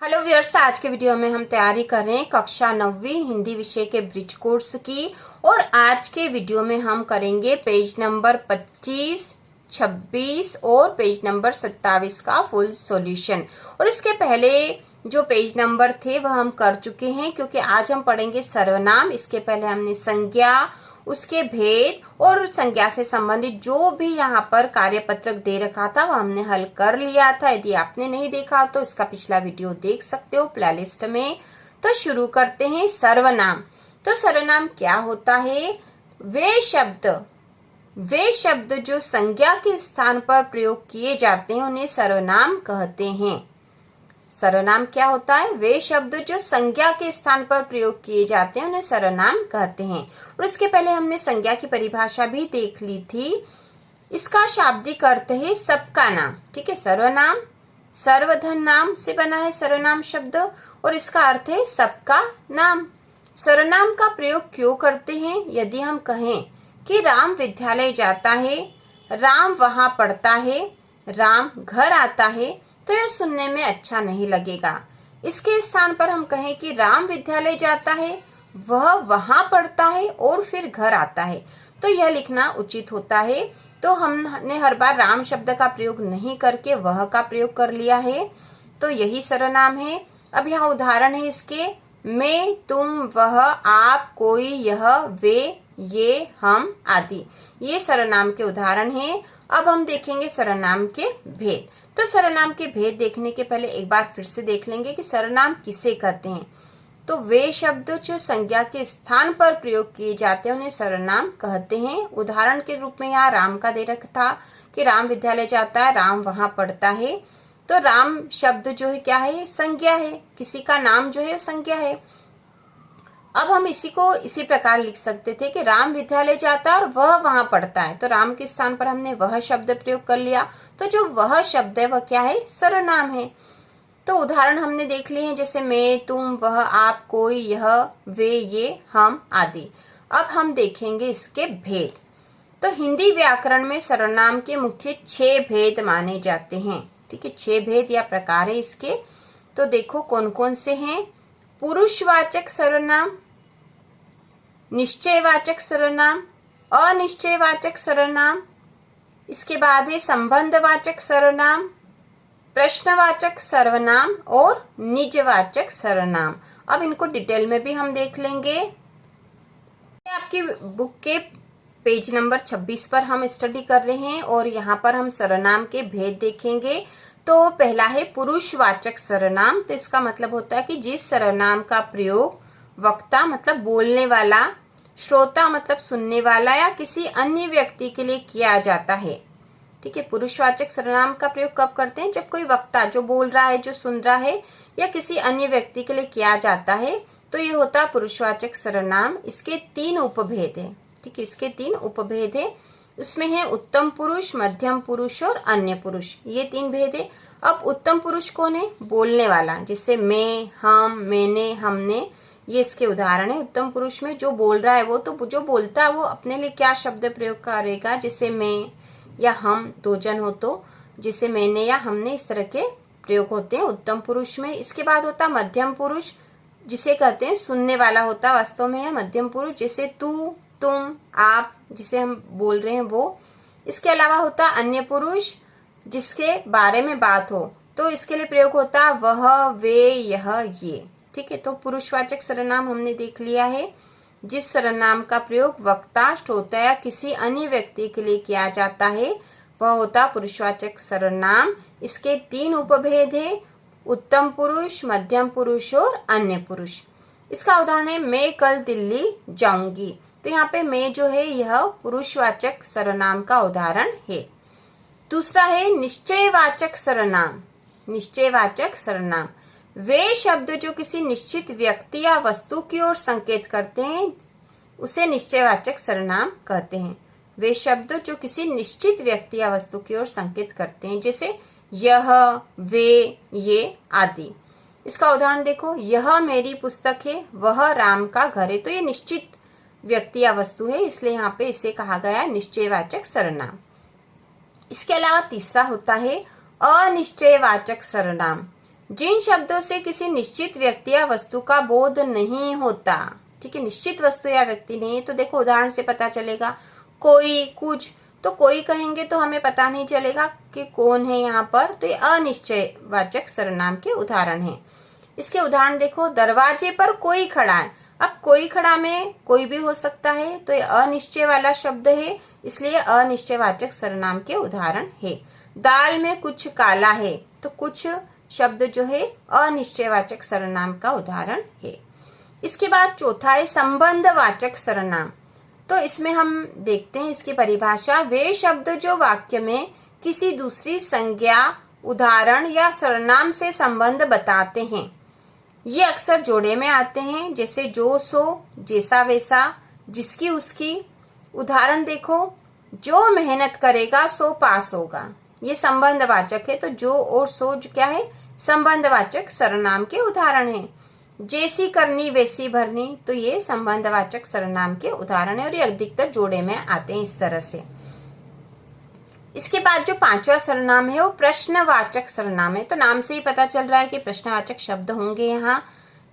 Hello viewers, आज के video में हम तैयारी कर रहे हैं कक्षा 9वीं हिंदी विषय के ब्रिज कोर्स की। और आज के वीडियो में हम करेंगे पेज नंबर 25, 26 और पेज नंबर 27 का फुल सॉल्यूशन। और इसके पहले जो पेज नंबर थे वह हम कर चुके हैं, क्योंकि आज हम पढ़ेंगे सर्वनाम। इसके पहले हमने संज्ञा, उसके भेद और संज्ञा से संबंधित जो भी यहाँ पर कार्यपत्रक दे रखा था वह हमने हल कर लिया था। यदि आपने नहीं देखा तो इसका पिछला वीडियो देख सकते हो प्लेलिस्ट में। तो शुरू करते हैं। सर्वनाम। तो सर्वनाम क्या होता है? वे शब्द जो संज्ञा के स्थान पर प्रयोग किए जाते हैं उन्हें सर्वनाम कहते हैं। सर्वनाम क्या होता है? वे शब्द जो संज्ञा के स्थान पर प्रयोग किए जाते हैं उन्हें सर्वनाम कहते हैं। और इसके पहले हमने संज्ञा की परिभाषा भी देख ली थी। इसका शाब्दिक अर्थ है सबका नाम। ठीक है, सर्वनाम सर्वधन नाम से बना है सर्वनाम शब्द, और इसका अर्थ है सबका नाम। सर्वनाम का प्रयोग क्यों करते हैं? यदि हम कहें कि राम विद्यालय जाता है, राम वहां पढ़ता है, राम घर आता है, तो यह सुनने में अच्छा नहीं लगेगा। इसके स्थान पर हम कहें कि राम विद्यालय जाता है, वह वहां पढ़ता है और फिर घर आता है, तो यह लिखना उचित होता है। तो हमने हर बार राम शब्द का प्रयोग नहीं करके वह का प्रयोग कर लिया है, तो यही सर्वनाम है। अब यहाँ उदाहरण है इसके। मैं, तुम, वह, आप, कोई, यह, वे, ये, हम आदि, ये सर्वनाम के उदाहरण हैं। अब हम देखेंगे सर्वनाम के भेद। तो सर्वनाम के भेद देखने के पहले एक बार फिर से देख लेंगे कि सर्वनाम किसे कहते हैं। तो वे शब्द जो संज्ञा के स्थान पर प्रयोग किए जाते हैं उन्हें सर्वनाम कहते हैं। उदाहरण के रूप में यहाँ राम का दे रखा था कि राम विद्यालय जाता है, राम वहां पढ़ता है। तो राम शब्द जो है क्या है? संज्ञा है। किसी का नाम जो है संज्ञा है। अब हम इसी को इसी प्रकार लिख सकते थे कि राम विद्यालय जाता है और वह वहां पढ़ता है, तो राम के स्थान पर हमने वह शब्द प्रयोग कर लिया। तो जो वह शब्द है वह क्या है? सर्वनाम है। तो उदाहरण हमने देख लिए हैं, जैसे मैं, तुम, वह, आप, कोई, यह, वे, ये, हम आदि। अब हम देखेंगे इसके भेद। तो हिंदी व्याकरण में सर्वनाम के मुख्य 6 भेद माने जाते हैं। ठीक है, 6 भेद या प्रकार है इसके। तो देखो कौन कौन से हैं। पुरुषवाचक सर्वनाम, निश्चयवाचक सर्वनाम, अनिश्चयवाचक सर्वनाम, इसके बाद है संबंधवाचक सर्वनाम, प्रश्नवाचक सर्वनाम और निजवाचक सर्वनाम। अब इनको डिटेल में भी हम देख लेंगे। आपकी बुक के पेज नंबर 26 पर हम स्टडी कर रहे हैं और यहाँ पर हम सर्वनाम के भेद देखेंगे। तो पहला है पुरुषवाचक सर्वनाम। तो इसका मतलब होता है कि जिस सर्वनाम का प्रयोग वक्ता मतलब बोलने वाला, श्रोता मतलब सुनने वाला या किसी अन्य व्यक्ति के लिए किया जाता है। ठीक है, पुरुषवाचक सर्वनाम का प्रयोग कब करते हैं? जब कोई वक्ता जो बोल रहा है, जो सुन रहा है, या किसी अन्य व्यक्ति के लिए किया जाता है, तो ये होता है पुरुषवाचक सर्वनाम। इसके 3 उपभेद है। ठीक है, इसके 3 उपभेद है। उसमें है उत्तम पुरुष, मध्यम पुरुष और अन्य पुरुष, ये 3 भेद है। अब उत्तम पुरुष कौन है? बोलने वाला, जैसे मैं, हम, मैंने, हमने, ये इसके उदाहरण है। उत्तम पुरुष में जो बोल रहा है वो, तो जो बोलता है वो अपने लिए क्या शब्द प्रयोग करेगा? जैसे मैं या हम, 2 जन हो तो जैसे मैंने या हमने, इस तरह के प्रयोग होते हैं उत्तम पुरुष में। इसके बाद होता मध्यम पुरुष, जिसे कहते हैं सुनने वाला होता वास्तव में है मध्यम पुरुष, जैसे तू, तुम, आप, जिसे हम बोल रहे हैं वो। इसके अलावा होता अन्य पुरुष, जिसके बारे में बात हो, तो इसके लिए प्रयोग होता वह, वे, यह, ये। ठीक है, तो पुरुषवाचक सर्वनाम हमने देख लिया है। जिस सर्वनाम का प्रयोग वक्ता, श्रोता या किसी अन्य व्यक्ति के लिए किया जाता है वह होता पुरुषवाचक सर्वनाम। इसके 3 उपभेद है, उत्तम पुरुष, मध्यम पुरुष और अन्य पुरुष। इसका उदाहरण है मैं कल दिल्ली जाऊंगी। तो यहाँ पे मैं जो है यह पुरुषवाचक सर्वनाम का उदाहरण है। दूसरा है निश्चयवाचक सर्वनाम। निश्चयवाचक सर्वनाम वे शब्द जो किसी निश्चित व्यक्ति या वस्तु की ओर संकेत करते हैं उसे निश्चयवाचक सर्वनाम कहते हैं। वे शब्द जो किसी निश्चित व्यक्ति या वस्तु की ओर संकेत करते हैं, जैसे यह, वे, ये आदि। इसका उदाहरण देखो, यह मेरी पुस्तक है, वह राम का घर है। तो ये निश्चित व्यक्ति या वस्तु है, इसलिए यहाँ पे इसे कहा गया है निश्चयवाचक सर्वनाम। इसके अलावा तीसरा होता है अनिश्चयवाचक सर्वनाम। जिन शब्दों से किसी निश्चित व्यक्ति या वस्तु का बोध नहीं होता। ठीक है, निश्चित वस्तु या व्यक्ति नहीं है तो देखो उदाहरण से पता चलेगा। कोई, कुछ, तो कोई कहेंगे तो हमें पता नहीं चलेगा कि कौन है यहाँ पर, तो ये अनिश्चयवाचक सर्वनाम के उदाहरण हैं। इसके उदाहरण देखो, दरवाजे पर कोई खड़ा है। अब कोई खड़ा में कोई भी हो सकता है, तो ये अनिश्चय वाला शब्द है, इसलिए अनिश्चयवाचक सर्वनाम के उदाहरण है। दाल में कुछ काला है, तो कुछ शब्द जो है अनिश्चयवाचक सर्वनाम का उदाहरण है। इसके बाद चौथा है संबंधवाचक सर्वनाम। तो इसमें हम देखते हैं इसकी परिभाषा। वे शब्द जो वाक्य में किसी दूसरी संज्ञा, उदाहरण या सर्वनाम से संबंध बताते हैं, ये अक्सर जोड़े में आते हैं, जैसे जो, सो, जैसा, वैसा, जिसकी, उसकी। उदाहरण देखो, जो मेहनत करेगा सो पास होगा, ये संबंधवाचक है। तो जो और सो जो क्या है, संबंधवाचक सर्वनाम के उदाहरण है। जैसी करनी वैसी भरनी, तो ये संबंधवाचक सर्वनाम के उदाहरण है और ये अधिकतर जोड़े में आते हैं इस तरह से। इसके बाद जो पांचवा सर्वनाम है वो प्रश्नवाचक सर्वनाम है। तो नाम से ही पता चल रहा है कि प्रश्नवाचक शब्द होंगे यहाँ।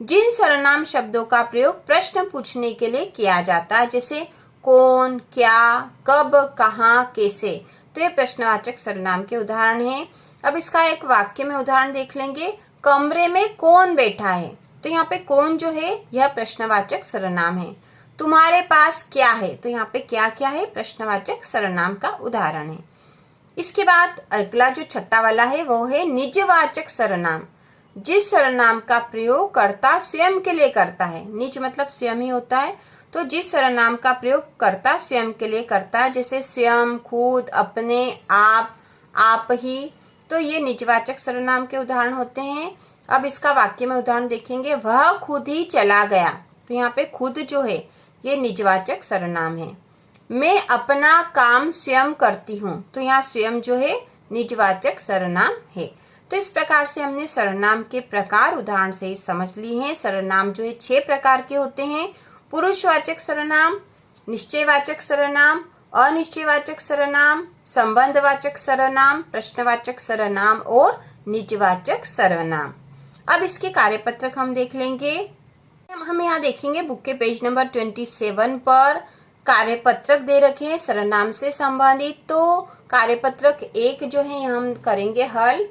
जिन सर्वनाम शब्दों का प्रयोग प्रश्न पूछने के लिए किया जाता है, जैसे कौन, क्या, कब, कहाँ, कैसे, तो ये प्रश्नवाचक सर्वनाम के उदाहरण हैं। अब इसका एक वाक्य में उदाहरण देख लेंगे। कमरे में कौन बैठा है, तो यहाँ पे कौन जो है यह प्रश्नवाचक सर्वनाम है। तुम्हारे पास क्या है, तो यहाँ पे क्या क्या है, प्रश्नवाचक सर्वनाम का उदाहरण है। इसके बाद अगला जो छठा वाला है वो है निजवाचक सर्वनाम। जिस सर्वनाम का प्रयोग कर्ता स्वयं के लिए करता है, निज मतलब स्वयं ही होता है, तो जिस सर्वनाम का प्रयोग कर्ता स्वयं के लिए करता है, जैसे स्वयं, खुद, अपने, आप ही, तो ये निजवाचक सर्वनाम के उदाहरण होते हैं। अब इसका वाक्य में उदाहरण देखेंगे। वह खुद ही चला गया, तो यहाँ पे खुद जो है ये निजवाचक सर्वनाम है। मैं अपना काम स्वयं करती हूँ, तो यहाँ स्वयं जो है निजवाचक सर्वनाम है। तो इस प्रकार से हमने सर्वनाम के प्रकार उदाहरण से ही समझ ली हैं। सर्वनाम जो है 6 प्रकार के होते हैं। पुरुषवाचक सर्वनाम, निश्चयवाचक सर्वनाम, अनिश्चयवाचक सर्वनाम, संबंधवाचक सर्वनाम, प्रश्नवाचक सर्वनाम और निजवाचक सर्वनाम। अब इसके कार्यपत्रक हम देख लेंगे। हम यहाँ देखेंगे बुक के पेज नंबर 27 पर कार्यपत्रक दे रखे हैं सर्वनाम से संबंधित। तो कार्यपत्रक 1 जो है हम करेंगे हल।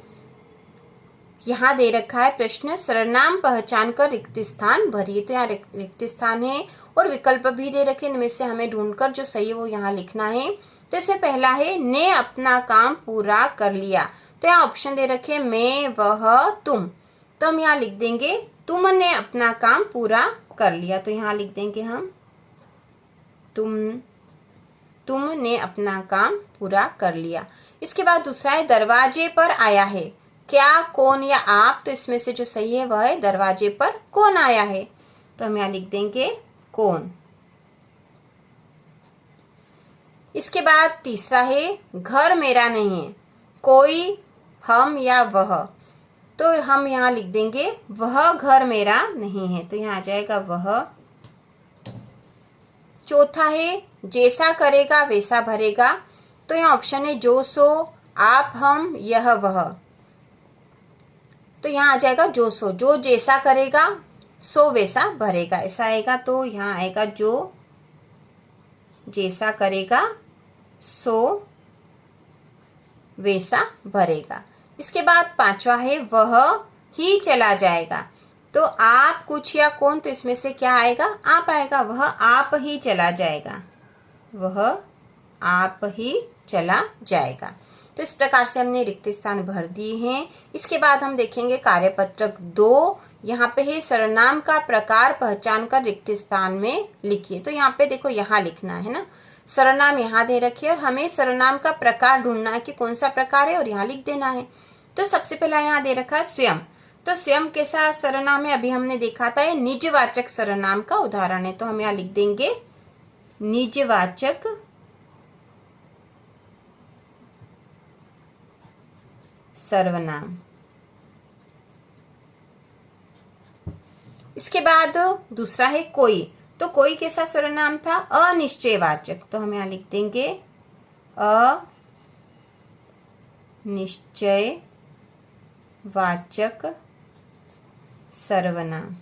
यहाँ दे रखा है प्रश्न, सर्वनाम पहचान कर रिक्त स्थान भरिए। तो यहाँ रिक्त स्थान है और विकल्प भी दे रखे, इनमें से हमें ढूंढकर जो सही है वो यहाँ लिखना है। तो इसमें पहला है ने अपना काम पूरा कर लिया। तो यहाँ ऑप्शन दे रखे मैं, वह, तुम। तो हम यहाँ लिख देंगे तुमने अपना काम पूरा कर लिया। तो यहाँ लिख देंगे हम तुमने अपना काम पूरा कर लिया। इसके बाद दूसरा है दरवाजे पर आया है। क्या, कौन या आप, तो इसमें से जो सही है वह है दरवाजे पर कौन आया है। तो हम यहाँ लिख देंगे कौन। इसके बाद तीसरा है घर मेरा नहीं है। कोई, हम या वह, तो हम यहाँ लिख देंगे वह घर मेरा नहीं है। तो यहाँ आ जाएगा वह। चौथा है जैसा करेगा वैसा भरेगा। तो यहाँ ऑप्शन है जो, सो, आप, हम, यह, वह। तो यहाँ आ जाएगा जो, सो, जो जैसा करेगा सो वैसा भरेगा, ऐसा आएगा। तो यहाँ आएगा जो जैसा करेगा सो वैसा भरेगा। इसके बाद पांचवा है वह ही चला जाएगा। तो आप, कुछ या कौन, तो इसमें से क्या आएगा, आप आएगा। वह आप ही चला जाएगा, वह आप ही चला जाएगा। तो इस प्रकार से हमने रिक्त स्थान भर दिए हैं। इसके बाद हम देखेंगे कार्यपत्रक 2। यहाँ पे है सर्वनाम का प्रकार पहचान कर रिक्त स्थान में लिखिए। तो यहाँ पे देखो यहाँ लिखना है ना, सर्वनाम यहाँ दे रखिए और हमें सर्वनाम का प्रकार ढूंढना है कि कौन सा प्रकार है और यहाँ लिख देना है। तो सबसे पहला यहाँ दे रखा है स्वयं। तो स्वयं कैसा सर्वनाम है, अभी हमने देखा था, ये निजवाचक सर्वनाम का उदाहरण है। तो हम यहाँ लिख देंगे निजवाचक सर्वनाम। इसके बाद दूसरा है कोई। तो कोई कैसा सर्वनाम था, अनिश्चयवाचक। तो हम यहाँ लिख देंगे अनिश्चयवाचक सर्वनाम।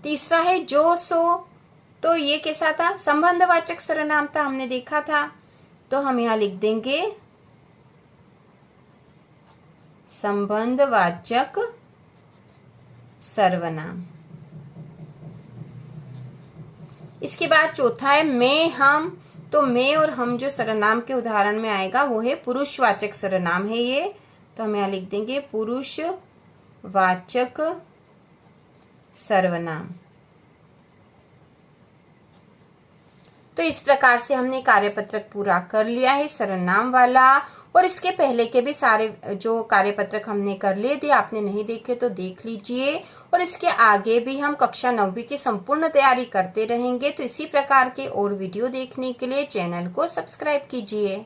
तीसरा है जो सो, तो ये कैसा था? संबंधवाचक सर्वनाम था, हमने देखा था। तो हम यहां लिख देंगे संबंधवाचक सर्वनाम। इसके बाद चौथा है मैं हम, तो मैं और हम जो सर्वनाम के उदाहरण में आएगा वो है पुरुषवाचक सर्वनाम है ये, तो हम यहां लिख देंगे पुरुषवाचक सर्वनाम। तो इस प्रकार से हमने कार्यपत्रक पूरा कर लिया है सर्वनाम वाला, और इसके पहले के भी सारे जो कार्यपत्रक हमने कर लिए थे, आपने नहीं देखे तो देख लीजिए। और इसके आगे भी हम कक्षा 9वीं की संपूर्ण तैयारी करते रहेंगे। तो इसी प्रकार के और वीडियो देखने के लिए चैनल को सब्सक्राइब कीजिए।